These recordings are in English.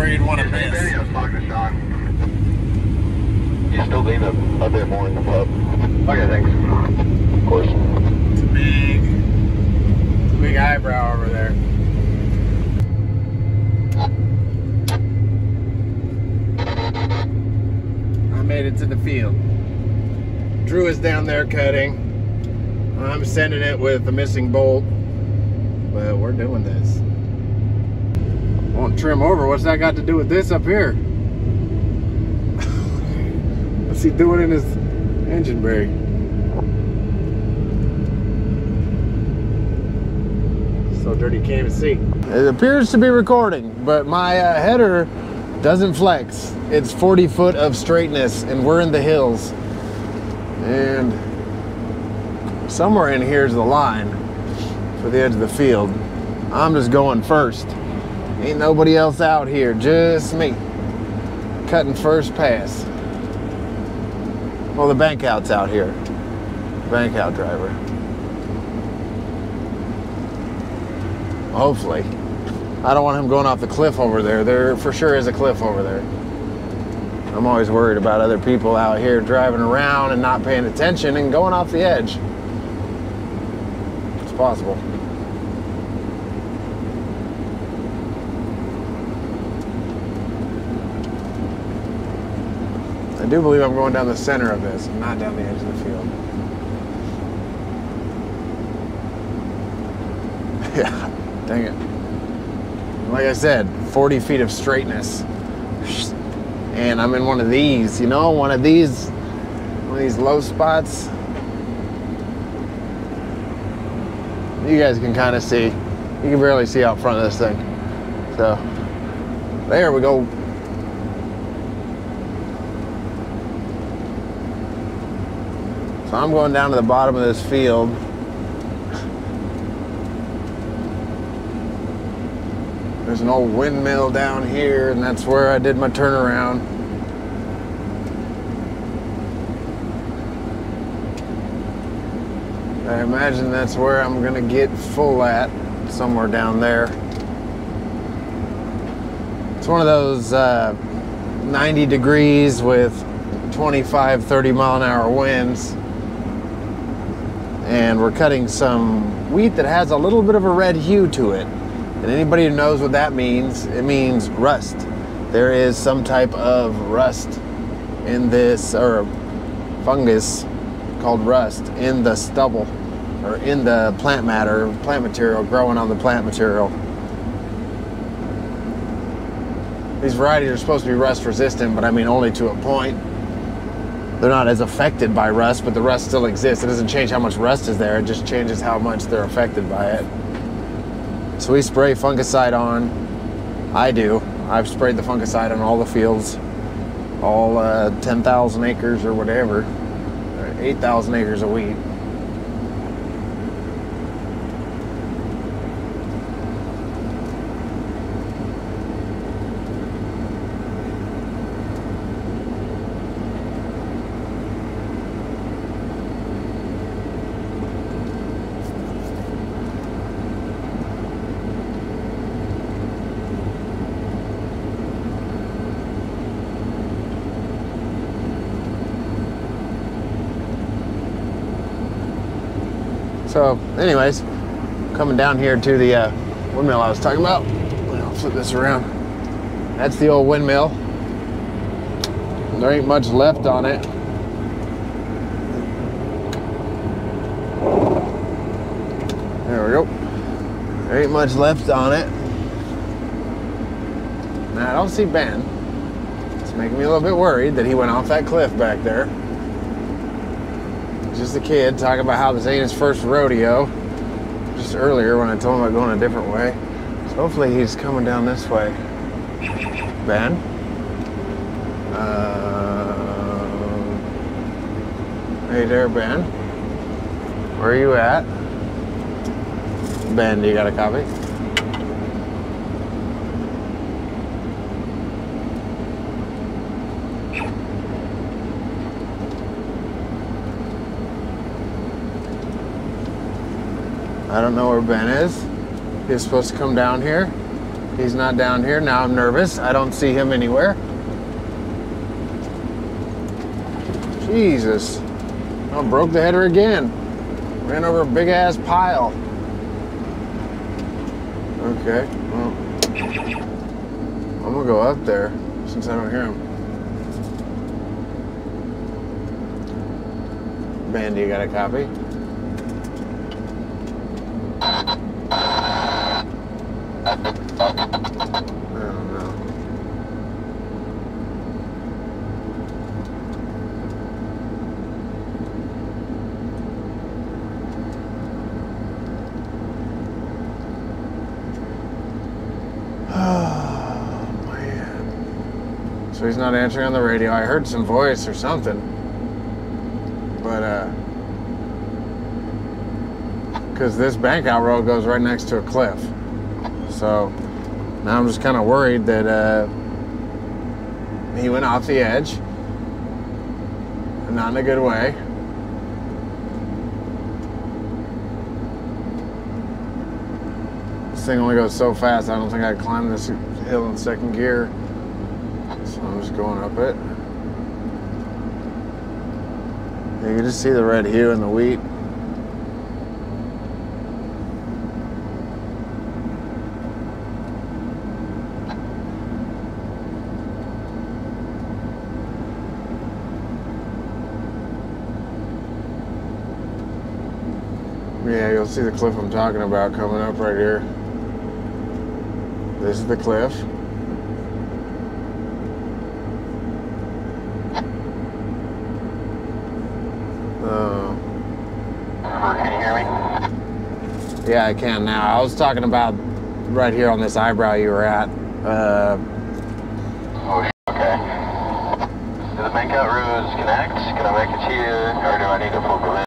where you'd want to miss. You still lean up there more in the pub. Okay, thanks. Of course. It's a big eyebrow over there. I made it to the field. Drew is down there cutting. I'm sending it with the missing bolt. But we're doing this. Won't trim over. What's that got to do with this up here? What's he doing in his engine brake? So dirty you can't even see. It appears to be recording, but my header doesn't flex. It's 40 foot of straightness, and we're in the hills. And somewhere in here is the line for the edge of the field. I'm just going first. Ain't nobody else out here, just me. Cutting first pass. Well, the bank out's out here. Bank out driver. Hopefully. I don't want him going off the cliff over there. There for sure is a cliff over there. I'm always worried about other people out here driving around and not paying attention and going off the edge. It's possible. I do believe I'm going down the center of this, not down the edge of the field. Yeah, dang it. Like I said, 40 feet of straightness. And I'm in one of these, you know, one of these low spots. You guys can kind of see. You can barely see out front of this thing. So, there we go. So I'm going down to the bottom of this field. There's an old windmill down here, and that's where I did my turnaround. I imagine that's where I'm gonna get full at, somewhere down there. It's one of those 90 degrees with 25, 30 mile an hour winds. And we're cutting some wheat that has a little bit of a red hue to it. And anybody who knows what that means, it means rust. There is some type of rust in this, or fungus called rust, in the stubble, or in the plant matter, plant material, growing on the plant material. These varieties are supposed to be rust resistant, but I mean only to a point. They're not as affected by rust, but the rust still exists. It doesn't change how much rust is there, it just changes how much they're affected by it. So we spray fungicide on. I do. I've sprayed the fungicide on all the fields, all 10,000 acres or whatever, 8,000 acres of wheat. So, anyways, coming down here to the windmill I was talking about. I'll flip this around. That's the old windmill. There ain't much left on it. There we go. There ain't much left on it. Now, I don't see Ben. It's making me a little bit worried that he went off that cliff back there. Just a kid talking about how this ain't his first rodeo. Just earlier when I told him about going a different way. So hopefully he's coming down this way. Ben? Hey there, Ben. Where are you at? Ben, do you got a copy? I don't know where Ben is. He's supposed to come down here. He's not down here. Now I'm nervous. I don't see him anywhere. Jesus. Oh, broke the header again. Ran over a big ass pile. Okay, well, I'm gonna go up there since I don't hear him. Bandy, you got a copy? I don't know. Oh, man. So he's not answering on the radio. I heard some voice or something. But, because this bank out road goes right next to a cliff. So now I'm just kind of worried that he went off the edge. Not in a good way. This thing only goes so fast, I don't think I'd climb this hill in second gear. So I'm just going up it. You can just see the red hue in the wheat. Yeah, you'll see the cliff I'm talking about coming up right here. This is the cliff. Can you hear me? Yeah, I can now. I was talking about right here on this eyebrow you were at. Oh, okay. Do the bank out roads connect? Can I make it here, or do I need to pull the in?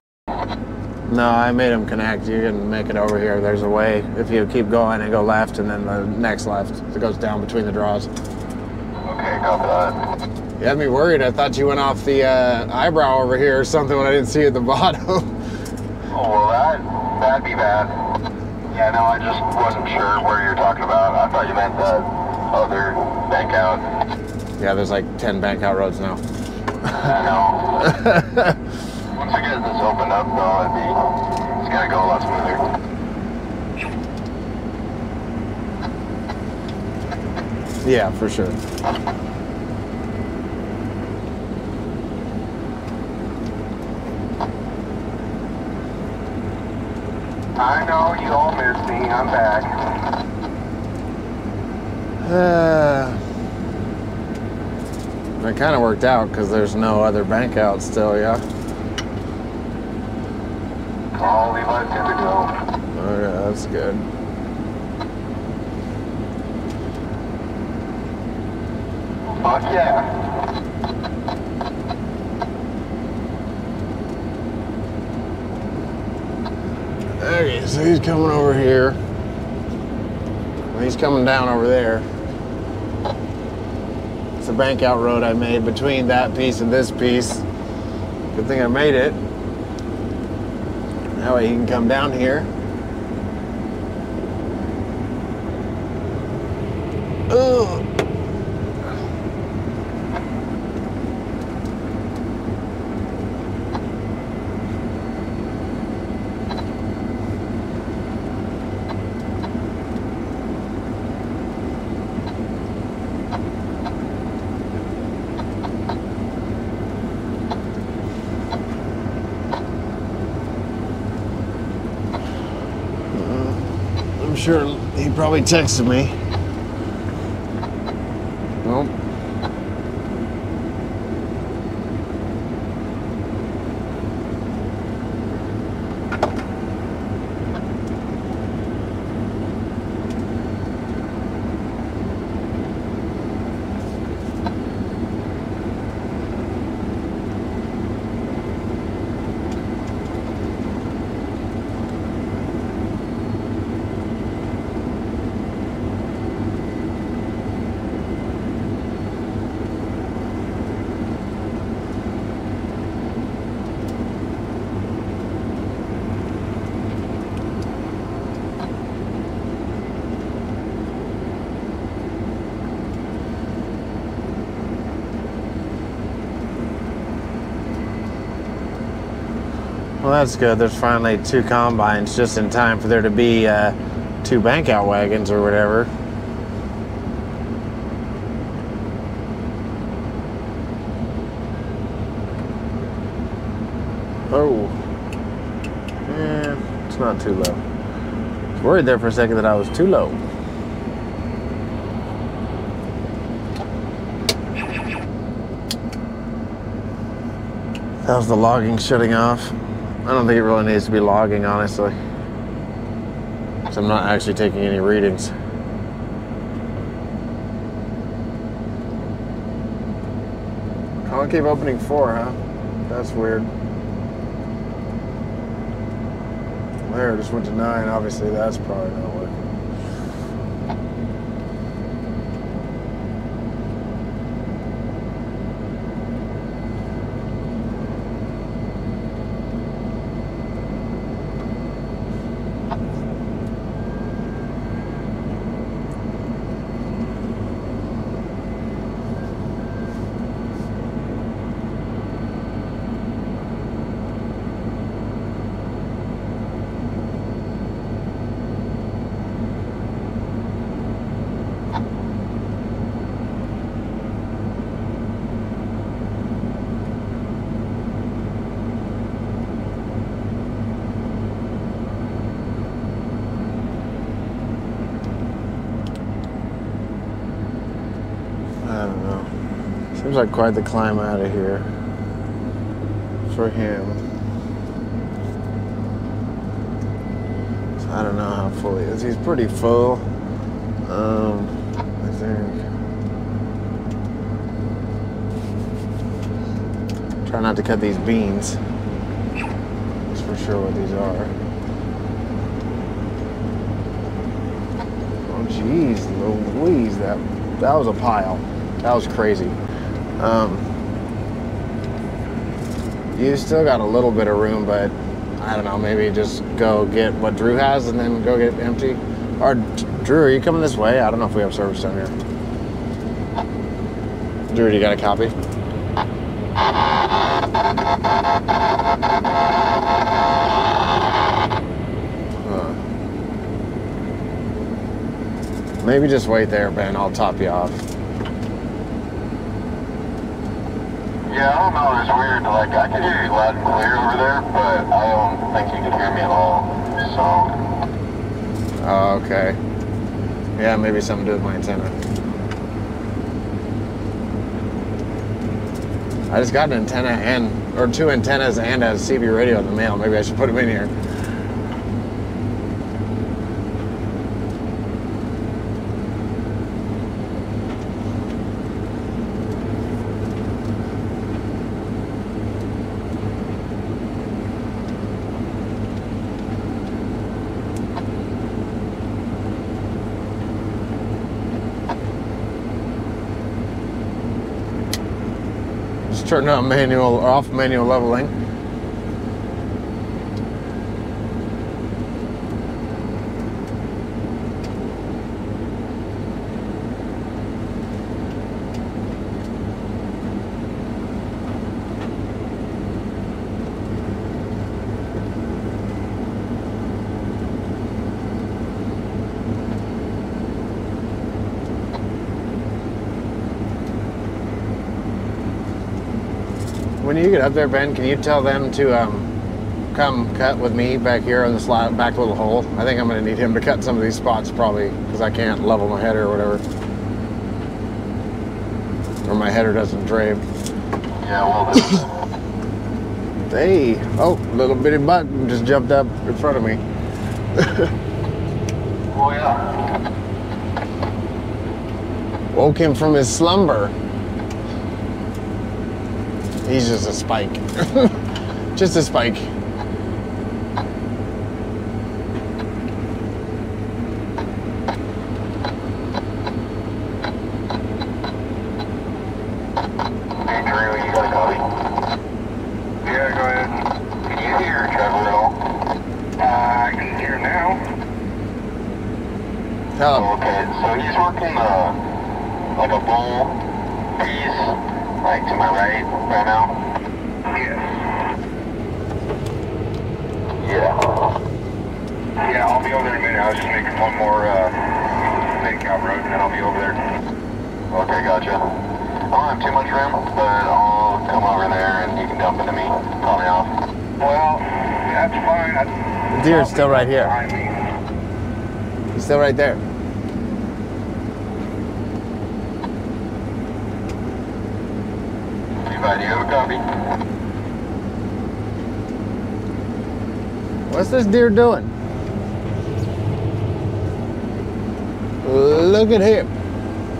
No, I made them connect. You can make it over here. There's a way if you keep going and go left and then the next left. It goes down between the draws. Okay, copy that. You had me worried. I thought you went off the eyebrow over here or something when I didn't see you at the bottom. Oh, well, that'd be bad. Yeah, no, I just wasn't sure where you're talking about. I thought you meant the other bank out. Yeah, there's like 10 bank out roads now. I know. Once I get this opened up, though, it's gonna go a lot smoother. Yeah, for sure. I know you all missed me. I'm back. It kind of worked out because there's no other bank out still, yeah? All we left is to go. Oh, yeah, that's good. Fuck yeah. Okay, so he's coming over here. He's coming down over there. It's the bank out road I made between that piece and this piece. Good thing I made it. That way he can come down here. Ugh. I'm sure he probably texted me. Nope. Well, that's good. There's finally 2 combines just in time for there to be 2 bank out wagons or whatever. Oh. Yeah, it's not too low. I was worried there for a second that I was too low. How's the logging shutting off? I don't think it really needs to be logging, honestly. So I'm not actually taking any readings. Can't keep opening 4, huh? That's weird. There, it just went to 9. Obviously, that's probably not working. I don't know. Seems like quite the climb out of here for him. So I don't know how full he is. He's pretty full. I think. Try not to cut these beans. That's for sure what these are. Oh geez, Louise, that was a pile. That was crazy. You still got a little bit of room, but I don't know, maybe just go get what Drew has and then go get empty. Or Drew, are you coming this way? I don't know if we have service down here. Drew, do you got a copy? Maybe just wait there, Ben. I'll top you off. Yeah, I don't know. It's weird. Like, I can hear you loud and clear over there, but I don't think you can hear me at all. So. Oh, okay. Yeah, maybe something to do with my antenna. I just got an antenna or 2 antennas and a CB radio in the mail. Maybe I should put them in here. Turn on manual or off manual leveling. When you get up there, Ben, can you tell them to come cut with me back here on this back little hole? I think I'm going to need him to cut some of these spots probably because I can't level my header or whatever. Or my header doesn't drape. Yeah, well, hey, oh, little bitty buck just jumped up in front of me. oh, yeah. Woke him from his slumber. He's just a spike. Just a spike. Hey, Drew, you got a copy? Yeah, go ahead. Can you hear Trevor at all? I can hear now. Tell him. Oh, okay, so he's working like a bull piece, like to my right now. Yes. Yeah. Yeah, I'll be over there in a minute. I was just making one more makeout road, and then I'll be over there. Okay, gotcha. I don't have too much room, but I'll come over there and you can dump into me. Call me off. Well, that's fine. The deer's still right here. He's still right there. Do you have a copy? What's this deer doing? Look at him.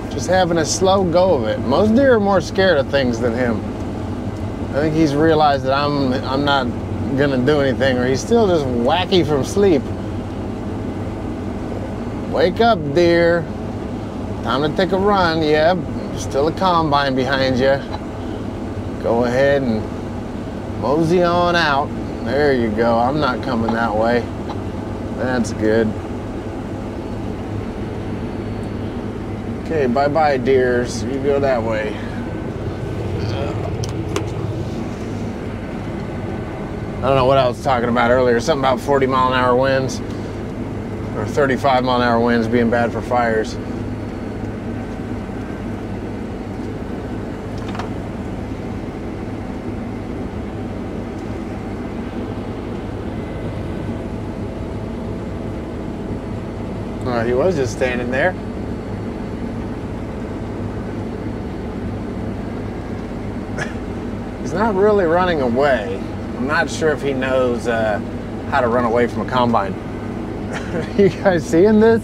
Just having a slow go of it. Most deer are more scared of things than him. I think he's realized that I'm not gonna do anything, or he's still just wacky from sleep. Wake up, deer. Time to take a run. Yep, still a combine behind you. Go ahead and mosey on out. There you go. I'm not coming that way. That's good. Okay, bye-bye, deers. You go that way. I don't know what I was talking about earlier. Something about 40-mile-an-hour winds or 35-mile-an-hour winds being bad for fires. He was just standing there. He's not really running away. I'm not sure if he knows how to run away from a combine. You guys seeing this?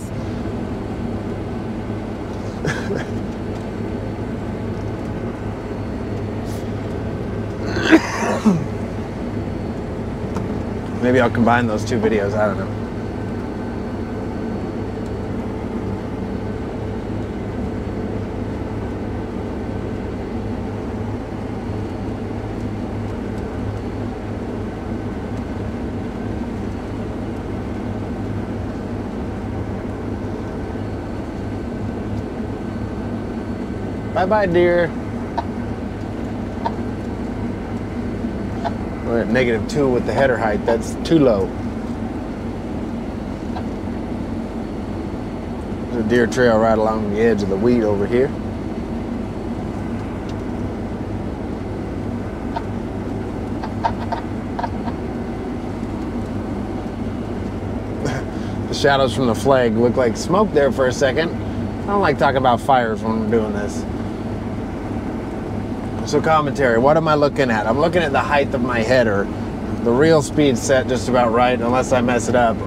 Maybe I'll combine those two videos. I don't know. Bye-bye, deer. We're at -2 with the header height. That's too low. There's a deer trail right along the edge of the wheat over here. The shadows from the flag look like smoke there for a second. I don't like talking about fires when we're doing this. So commentary, what am I looking at? I'm looking at the height of my header. The reel speed's set just about right, unless I mess it up.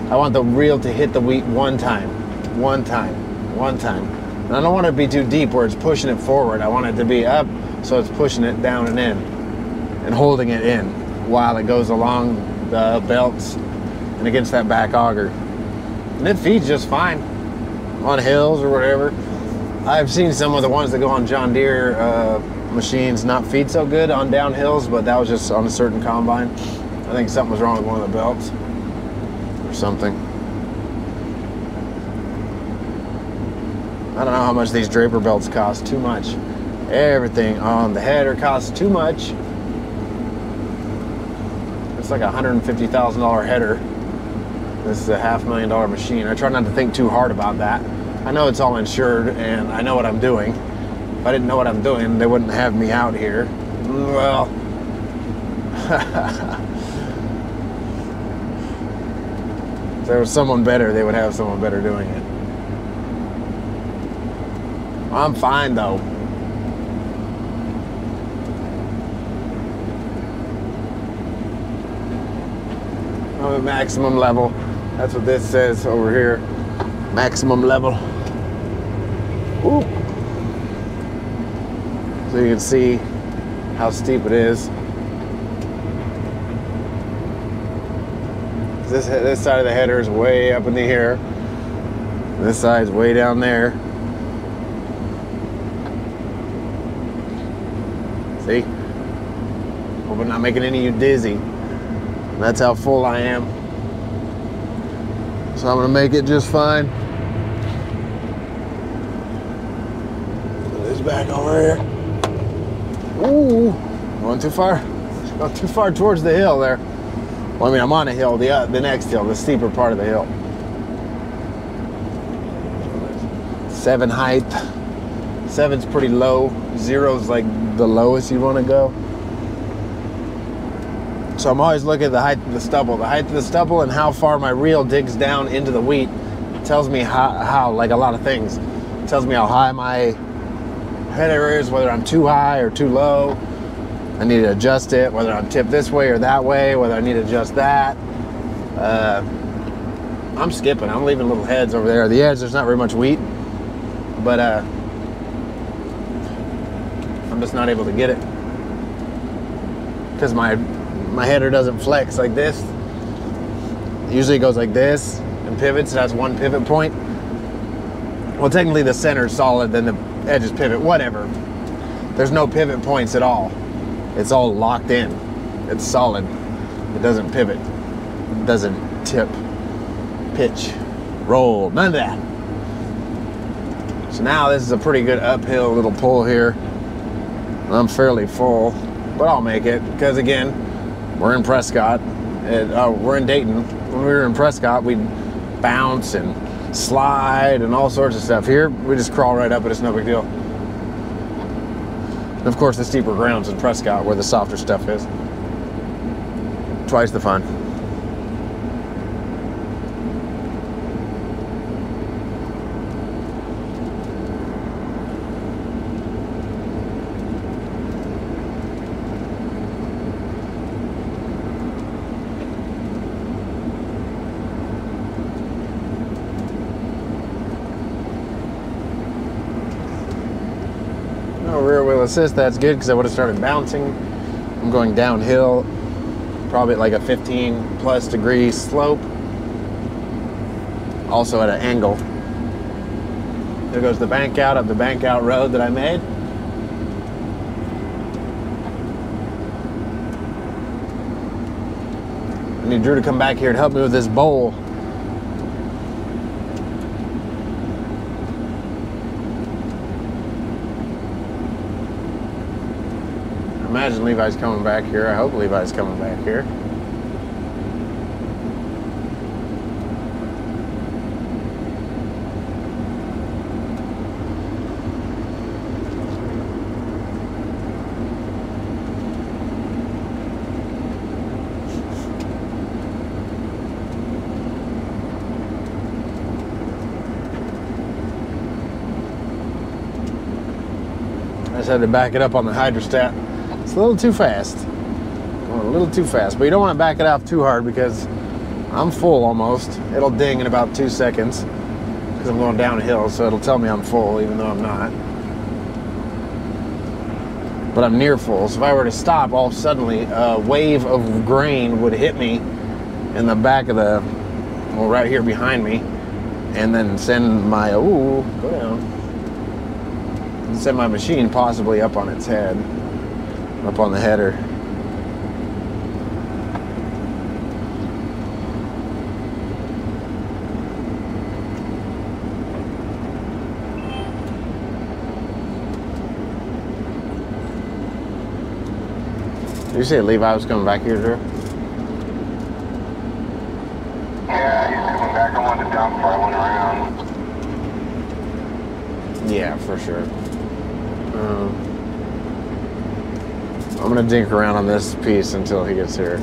I want the reel to hit the wheat one time. And I don't want it to be too deep where it's pushing it forward. I want it to be up so it's pushing it down and in and holding it in while it goes along the belts and against that back auger. And it feeds just fine on hills or whatever. I've seen some of the ones that go on John Deere machines not feed so good on downhills, but that was just on a certain combine. I think something was wrong with one of the belts or something. I don't know how much these Draper belts cost. Too much. Everything on the header costs too much. It's like a $150,000 header. This is a $500,000 machine. I try not to think too hard about that. I know it's all insured and I know what I'm doing. If I didn't know what I'm doing, they wouldn't have me out here. Well, if there was someone better, they would have someone better doing it. I'm fine though. I'm at maximum level. That's what this says over here. Maximum level. Ooh. So you can see how steep it is. This side of the header is way up in the air. This side's way down there. See? Hope I'm not making any of you dizzy. That's how full I am. So I'm gonna make it just fine. Put this back over here. Ooh, going too far. Going too far towards the hill there. Well, I mean, I'm on a hill, the next hill, the steeper part of the hill. 7 height. 7's pretty low. 0's like the lowest you want to go. So I'm always looking at the height of the stubble. The height of the stubble and how far my reel digs down into the wheat tells me how like a lot of things. It tells me how high my header is, whether I'm too high or too low. I need to adjust it, whether I'm tipped this way or that way, whether I need to adjust that. I'm skipping. I'm leaving little heads over there. The edge, there's not very much wheat, but I'm just not able to get it because my header doesn't flex like this. It usually goes like this and pivots. It has one pivot point. Well, technically the center is solid, then the edges pivot, whatever. There's no pivot points at all. It's all locked in. It's solid. It doesn't pivot. It doesn't tip, pitch, roll, none of that. So now this is a pretty good uphill little pull here. I'm fairly full, but I'll make it because again, we're in Prescott. We're in Dayton. When we were in Prescott, we'd bounce and slide and all sorts of stuff. Here, we just crawl right up and it's no big deal. And of course, the steeper ground's in Prescott where the softer stuff is. Twice the fun. Rear wheel assist, that's good because I would have started bouncing. I'm going downhill, probably at like a 15 plus degree slope, also at an angle. There goes the bank out of the bank out road that I made. I need Drew to come back here to help me with this bowl. Imagine Levi's coming back here. I hope Levi's coming back here. I just had to back it up on the hydrostat. It's a little too fast. Going a little too fast, but you don't want to back it off too hard because I'm full almost. It'll ding in about 2 seconds because I'm going downhill, so it'll tell me I'm full even though I'm not. But I'm near full, so if I were to stop, all suddenly a wave of grain would hit me in the back of the, well, right here behind me, and then send my, go down, and send my machine possibly up on its head. Up on the header. Did you say Levi was coming back here, Drew? Yeah, he's coming back. I wanted to dump before I went around. Yeah, for sure. I'm gonna dink around on this piece until he gets here.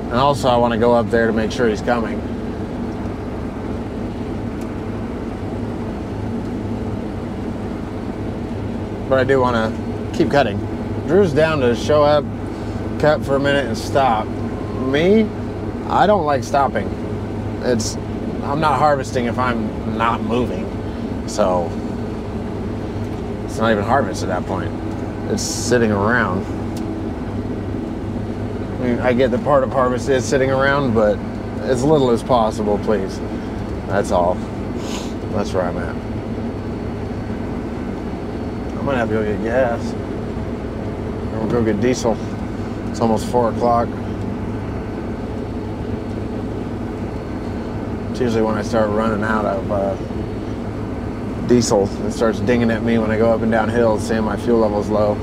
And also I want to go up there to make sure he's coming. But I do want to keep cutting. Drew's down to show up, cut for a minute and stop. Me, I don't like stopping. I'm not harvesting if I'm not moving. So it's not even harvest at that point. It's sitting around. I mean, I get the part of harvest is sitting around, but as little as possible, please. That's all. That's where I'm at. I'm gonna have to go get gas. Or we'll go get diesel. It's almost 4 o'clock. It's usually when I start running out of diesel. It starts dinging at me when I go up and down hills, saying my fuel level's low.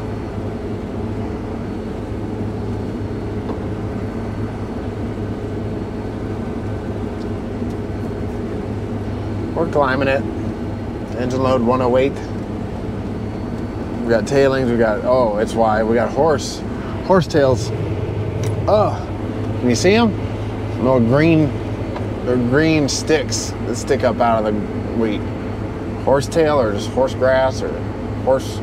We're climbing it. Engine load 108. We got tailings, we got, oh, it's why. We got horse tails. Oh, can you see them? Little green sticks that stick up out of the wheat. Horsetail or just horse grass or horse,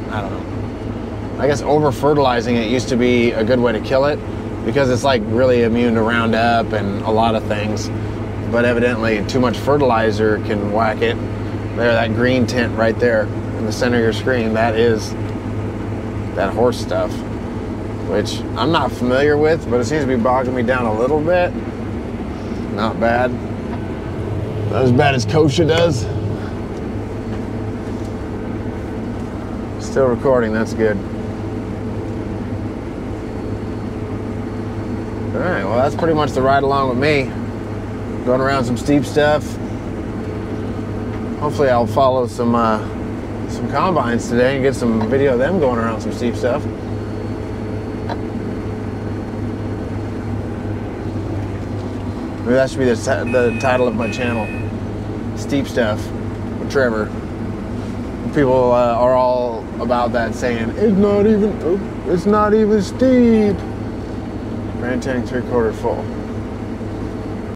I don't know. I guess over fertilizing it used to be a good way to kill it because it's like really immune to Roundup and a lot of things. But evidently too much fertilizer can whack it. There, that green tint right there in the center of your screen, that is that horse stuff, which I'm not familiar with, but it seems to be bogging me down a little bit. Not bad. Not as bad as Kosha does. Still recording, that's good. All right, well, that's pretty much the ride along with me. Going around some steep stuff. Hopefully I'll follow some combines today and get some video of them going around some steep stuff. Maybe that should be the title of my channel. Steep Stuff with Trevor. People are all about that, saying it's not even steep. Grand tank 3/4 full.